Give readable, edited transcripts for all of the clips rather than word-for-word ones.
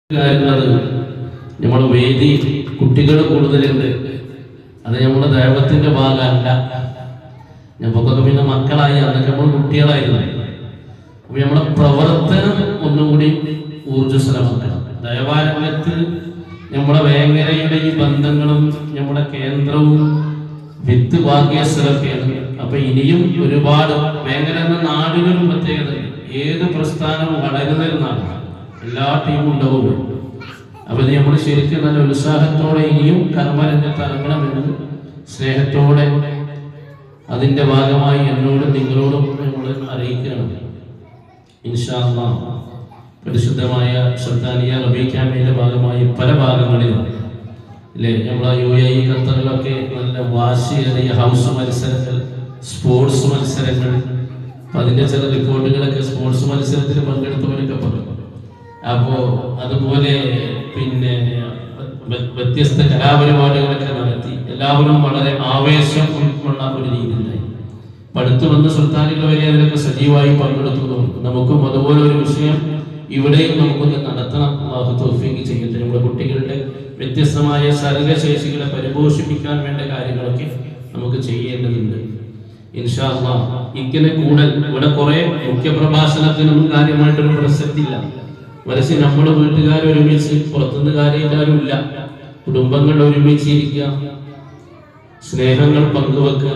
നമ്മൾ വേദി കുട്ടികൾ കൂടുതലുണ്ട്. അത് നമ്മളെ ദൈവത്തിന്റെ ഭാഗമല്ല. ഞമ്മക്കൊക്കെ പിന്നെ മക്കളായി, അന്നൊക്കെ നമ്മൾ കുട്ടികളായിരുന്നു. അപ്പൊ നമ്മളെ പ്രവർത്തനം ഒന്നുകൂടി ഊർജ്ജസ്വലമാക്കണം. ദൈവാരംഗത്ത് നമ്മളെ വേങ്ങരയുടെ ഈ ബന്ധങ്ങളും നമ്മുടെ കേന്ദ്രവും വിത്ത് ഭാഗ്യസ്ഥലൊക്കെയാണ്. അപ്പൊ ഇനിയും ഒരുപാട് വേങ്ങര എന്ന നാടിനൊരു പ്രത്യേകത, ഏത് പ്രസ്ഥാനവും വളരുന്നൊരു എല്ലാ ടീമും ഉണ്ടാവും. അപ്പൊ നമ്മൾ ശരിക്കും നല്ല ഉത്സാഹത്തോടെ ഇനിയും കർമ്മരംഗത്ത് ഇറങ്ങണമെന്ന് സ്നേഹത്തോടെ അതിന്റെ ഭാഗമായി എന്നോടും നിങ്ങളോടും നമ്മൾ അറിയിക്കണം. ഇൻഷാ അല്ലാഹ് പരിശുദ്ധമായ സുൽത്താനിയ റബീഉൽ ക്യാമിന്റെ ഭാഗമായി പല ഭാഗങ്ങളിലും അല്ലേ, നമ്മളെ UAE ഖത്തറിലൊക്കെ നല്ല വാശിയേറിയ ഹൗസ് മത്സരങ്ങൾ, സ്പോർട്സ് മത്സരങ്ങൾ. അപ്പൊ അതിന്റെ ചില റിപ്പോർട്ടുകളൊക്കെ സ്പോർട്സ് മത്സരത്തിൽ പങ്കെടുത്തവരൊക്കെ പറഞ്ഞു. അപ്പോ അതുപോലെ പിന്നെ വ്യത്യസ്ത കലാപരിപാടികളൊക്കെ നടത്തി എല്ലാവരും വളരെ ആവേശം ഉൾക്കൊള്ള ഒരു രീതിയിലായി. അടുത്ത് വന്ന സുൽത്താനുകൾ വരെ അതിലൊക്കെ സജീവമായി പങ്കെടുത്തു. നമുക്കും അതുപോലെ ഒരു വിഷയം ഇവിടെയും നമുക്കൊന്ന് നടത്തണം. അല്ലാഹു തൗഫീഖ് ചെയ്യട്ടെ. നമ്മുടെ കുട്ടികളുടെ വ്യത്യസ്തമായ സർഗശേഷികളെ പരിപോഷിപ്പിക്കാൻ വേണ്ട കാര്യങ്ങളൊക്കെ നമുക്ക് ചെയ്യേണ്ടതുണ്ട്. ഇൻഷാ അല്ലാഹ് ഇങ്ങനെ കൂടൽ ഇവിടെ കുറെ മുഖ്യപ്രഭാഷണത്തിനൊന്നും കാര്യമായിട്ടൊരു പ്രസക്തിയില്ല. മനസ്സിൽ നമ്മുടെ വീട്ടുകാർ ഒരുമിച്ച്, പുറത്തുനിന്ന് കാര്യമാരും ഇല്ല, കുടുംബങ്ങൾ ഒരുമിച്ചിരിക്കുക, സ്നേഹങ്ങൾ പങ്കുവെക്കുക,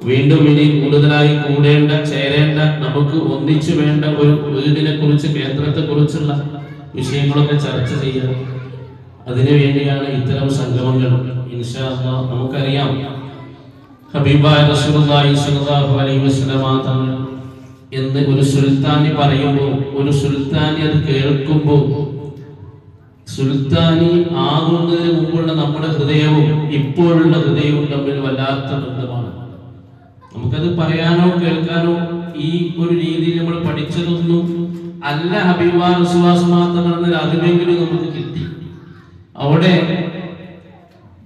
വീണ്ടും ഇനി കൂടുതലായി കൂടേണ്ട, ചേരേണ്ട, നമുക്ക് ഒന്നിച്ചു വേണ്ട ഒരു വീടിനെ കുറിച്ച്, കേന്ദ്രത്തെ കുറിച്ചുള്ള വിഷയങ്ങളൊക്കെ ചർച്ച ചെയ്യുക. അതിനു വേണ്ടിയാണ് ഇത്തരം സംഗമങ്ങൾ. ഇൻഷാ അല്ലാഹ് നമുക്കറിയാം, ഹബീബായ റസൂലുള്ളാഹി സ്വല്ലല്ലാഹു അലൈഹി വസല്ലം തങ്ങൾ എന്ന് ഒരു സുൽത്താനി പറയുമ്പോൾ, ഒരു സുൽത്താനി അത് കേൾക്കുമ്പോൾ, സുൽത്താനി ആകുന്നതിന് മുമ്പുള്ള നമ്മുടെ ഹൃദയവും ഇപ്പോഴുള്ള ഹൃദയവും തമ്മിൽ വല്ലാത്ത ബന്ധമാണ്. നമുക്കത് പറയാനോ കേൾക്കാനോ ഈ ഒരു രീതിയിൽ നമ്മൾ പഠിച്ചതൊന്നും അല്ല. ഹബീബായ റസൂലുള്ളാഹി തങ്ങൾ അറിവെങ്കിലും നമുക്ക് കിട്ടി. അവിടെ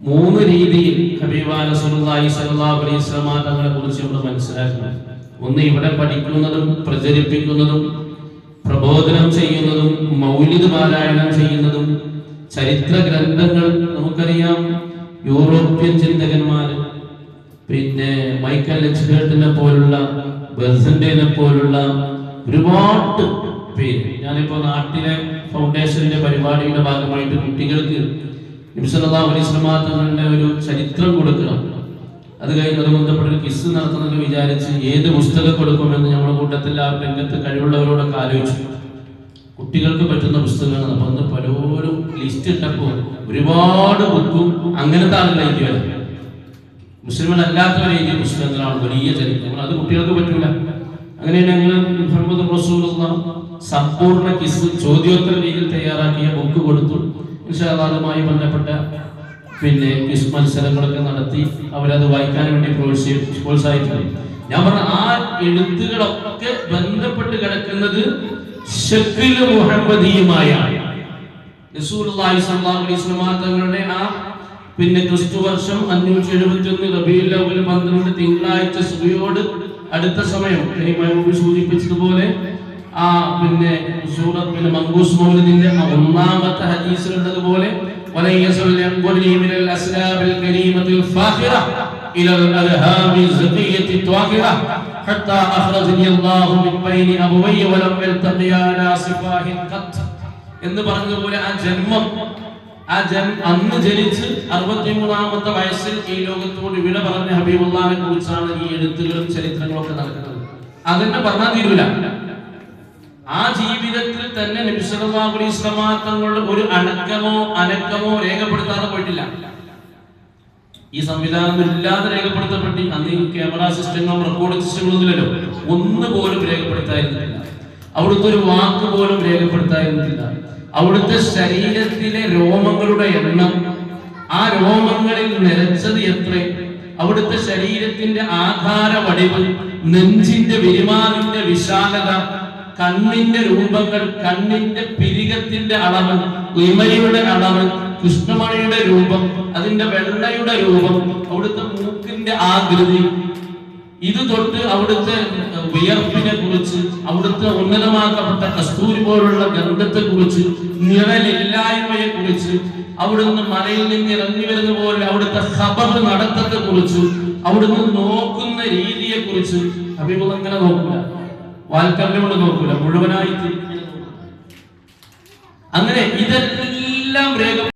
മൂന്ന് രീതിയിൽ ഹബീബായ റസൂലുള്ളാഹി സ്വല്ലല്ലാഹു അലൈഹി വസല്ലം തങ്ങളെ കുറിച്ച് നമ്മൾ മനസ്സിലാക്കണം. ഒന്ന്, ഇവിടെ പഠിക്കുന്നതും പ്രചരിപ്പിക്കുന്നതും പ്രബോധനം ചെയ്യുന്നതും മൗലിദ് പാരായണം ചെയ്യുന്നതും ചരിത്ര ഗ്രന്ഥങ്ങൾ. നമുക്കറിയാം, യൂറോപ്യൻ ചിന്തകന്മാര്, പിന്നെ മൈക്കൽ എച്ച്ഹേർട്ടിനെ പോലുള്ള, ബെർസന്റേനെ പോലുള്ള ഒരുപാട് പേര്. ഞാനിപ്പോ നാട്ടിലെ ഫൗണ്ടേഷന്റെ പരിപാടിയുടെ ഭാഗമായിട്ട് കുട്ടികൾക്ക് നബി സല്ലല്ലാഹു അലൈഹി വസല്ലം തങ്ങളുടെ ഒരു ചരിത്രം കൊടുക്കണം. അത് കഴിഞ്ഞ് അത് ബന്ധപ്പെട്ടൊരു ക്വിസ് നടത്തുന്നതിന് വിചാരിച്ച് ഏത് പുസ്തകം കൊടുക്കുമെന്ന് നമ്മുടെ കൂട്ടത്തിൽ ആ രംഗത്ത് കഴിവുള്ളവരോടൊക്കെ ആലോചിച്ചു. കുട്ടികൾക്ക് പറ്റുന്ന പുസ്തകങ്ങൾ. അപ്പൊ അന്ന് പലരും ലിസ്റ്റ് ഇട്ടപ്പോൾ ഒരുപാട് ബുക്കും അങ്ങനത്തെ ആളുകൾ എഴുതി വരും. മുസ്ലിമല്ലാത്തവർ എഴുതിയ പുസ്തകങ്ങളാണ്, വലിയ ചരിത്രങ്ങൾ. അത് കുട്ടികൾക്ക് പറ്റൂല. അങ്ങനെ ഞങ്ങൾ മുഹമ്മദ് റസൂലുള്ളാഹി സമ്പൂർണ്ണ ക്വിസ് ചോദ്യോത്തര രീതിയിൽ തയ്യാറാക്കിയ ബുക്ക് കൊടുത്തു. ഇൻഷാ അല്ലാഹ് അതുമായി ബന്ധപ്പെട്ട പിന്നെ ക്വിസ് മത്സരങ്ങളൊക്കെ നടത്തി അവരത് വായിക്കാൻ വേണ്ടി പ്രോത്സാഹിപ്പിക്കും. ഞാൻ പറഞ്ഞ ആ എഴുത്തുകളൊക്കെ ബന്ധപ്പെട്ട് കിടക്കുന്നത് ശക്ൽ മുഹമ്മദിയുമായാണ്. റസൂലുള്ളാഹി സ്വല്ലല്ലാഹു അലൈഹി വസല്ലം തങ്ങളുടെ ആ പിന്നെ ക്രിസ്തു വർഷം 571 റബീഉൽ അവ്വൽ 12 തിങ്കളാഴ്ച സുബഹിയോട് അടുത്ത സമയം സൂചിപ്പിച്ചതുപോലെ ആ പിന്നെ സൂറത്ത് മങ്കൂസ് മൗലിദിന്റെ ഒന്നാമത്തെ ഹദീസിലുള്ളതുപോലെ ولن يزل ينقلني من الأسلاب الكريمة الفاخرة إلى الأذهاب الزكية الطاهرة حتى أخرجني الله من بين أبوي ولم يلتقيا ناصفاه قط. എന്ന് പറഞ്ഞതുപോലെ അന്ന് ജനിച്ച് 63ാമത്തെ വയസ്സിൽ ഈ ലോകത്തോട് വിട പറഞ്ഞ ഹബീബുള്ളാഹിനെ കുറിച്ചാണ് ഈ എഴുത്തുകളും ചരിത്രങ്ങളും ഒക്കെ നടക്കുന്നത്. അതെന്നെ പറഞ്ഞാൽ തീരൂല. ആ ജീവിതത്തിൽ തന്നെ നബി സല്ലല്ലാഹു അലൈഹി വസല്ലം തങ്ങളുടെ ഒരു അനക്കമോ രേഖപ്പെടുത്താതെ പോയിട്ടില്ല. ഈ സംവിധാനം ഇല്ലാതെ രേഖപ്പെടുത്തപ്പെട്ടി. അന്ന് ക്യാമറ സിസ്റ്റങ്ങളും റെക്കോർഡിംഗ് സിസ്റ്റങ്ങളും ഒന്നുമില്ലല്ലോ. ഒന്നുപോലും രേഖപ്പെടുത്തായിരുന്നില്ല. അവിടുത്തെ ഒരു വാക്ക് പോലും രേഖപ്പെടുത്തായിരുന്നില്ല. അവിടുത്തെ ശരീരത്തിലെ രോമങ്ങളുടെ എണ്ണം, ആ രോമങ്ങളിൽ നിറച്ചത് എത്ര, അവിടുത്തെ ശരീരത്തിന്റെ ആകാര വടിവ്, നെഞ്ചിന്റെ വിരിമാറിന്റെ വിശാലത, കണ്ണിന്റെ രൂപങ്ങൾ, കണ്ണിന്റെ പിരികത്തിന്റെ അളവ്, ഇമയുടെ അളവ്, കൃഷ്ണമണിയുടെ രൂപം, അതിന്റെ വെള്ളയുടെ രൂപം, അവിടുത്തെ മൂക്കിന്റെ ആകൃതി, ഇത് തൊട്ട് അവിടുത്തെ വിയർപ്പിനെ കുറിച്ച്, അവിടുത്തെ ഉന്നതമാക്കപ്പെട്ട കസ്തൂരി പോലുള്ള ഗന്ധത്തെ കുറിച്ച്, നിഴലില്ലായ്മയെ കുറിച്ച്, അവിടുന്ന് മലയിൽ നിന്ന് ഇറങ്ങി വരുന്ന പോലെ അവിടുത്തെ ഖബർ നടത്തത്തെ കുറിച്ച്, അവിടുന്ന് നോക്കുന്ന രീതിയെ കുറിച്ച് ഹബീബ് അങ്ങനെ നോക്കൂല, വാൽക്കല്ലുകൊണ്ട് നോക്കൂല, മുഴുവനായി അങ്ങനെ ഇതെല്ലാം രേഖ